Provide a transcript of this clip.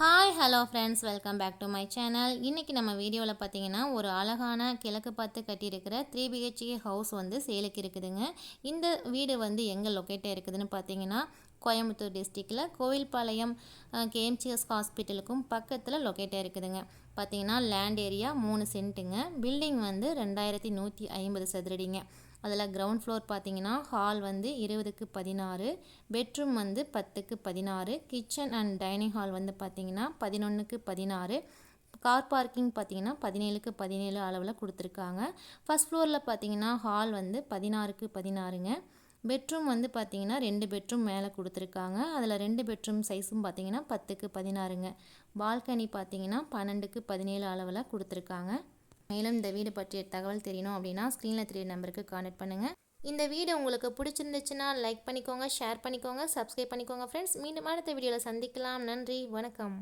Hi hello friends, welcome back to my channel. இன்றைக்கி நம்ம வீடியோவில் பார்த்தீங்கன்னா ஒரு அழகான கிழக்கு பார்த்து கட்டியிருக்கிற 3 BHK ஹவுஸ் வந்து சேலுக்கு இருக்குதுங்க. இந்த வீடு வந்து எங்கே லொக்கேட்டாக இருக்குதுன்னு பார்த்தீங்கன்னா கோயம்புத்தூர் டிஸ்ட்ரிக்டில் கோவில்பாளையம் KMCS ஹாஸ்பிட்டலுக்கும் பக்கத்தில் லொக்கேட்டாக இருக்குதுங்க. பார்த்தீங்கன்னா லேண்ட் ஏரியா 3 சென்ட்டுங்க. பில்டிங் வந்து 2150 சதுரடிங்க. அதில் கிரவுண்ட் ஃப்ளோர் பார்த்தீங்கன்னா ஹால் வந்து 20க்கு 16, பெட்ரூம் வந்து 10க்கு 16, கிச்சன் அண்ட் டைனிங் ஹால் வந்து பார்த்தீங்கன்னா 11க்கு 16, கார் பார்க்கிங் பார்த்தீங்கன்னா 17க்கு 17 அளவில் கொடுத்துருக்காங்க. ஃபஸ்ட் ஃப்ளோரில் பார்த்தீங்கன்னா ஹால் வந்து 16க்கு 16ங்க. பெட்ரூம் வந்து பார்த்தீங்கன்னா 2 பெட்ரூம் மேலே கொடுத்துருக்காங்க. அதில் 2 பெட்ரூம் சைஸும் பார்த்தீங்கன்னா 10க்கு 16ங்க. பால்கனி பார்த்தீங்கன்னா 12க்கு 17 அளவில் கொடுத்துருக்காங்க. மேலும் இந்த வீடு பற்றிய தகவல் தெரியணும் அப்படின்னா ஸ்க்ரீனில் தெரிய நம்பருக்கு கான்டாக்ட் பண்ணுங்கள். இந்த வீடியோ உங்களுக்கு பிடிச்சிருந்துச்சுன்னா லைக் பண்ணிக்கோங்க, ஷேர் பண்ணிக்கோங்க, சப்ஸ்கிரைப் பண்ணிக்கோங்க ஃப்ரெண்ட்ஸ். மீண்டும் அடுத்த வீடியோவில் சந்திக்கலாம். நன்றி, வணக்கம்.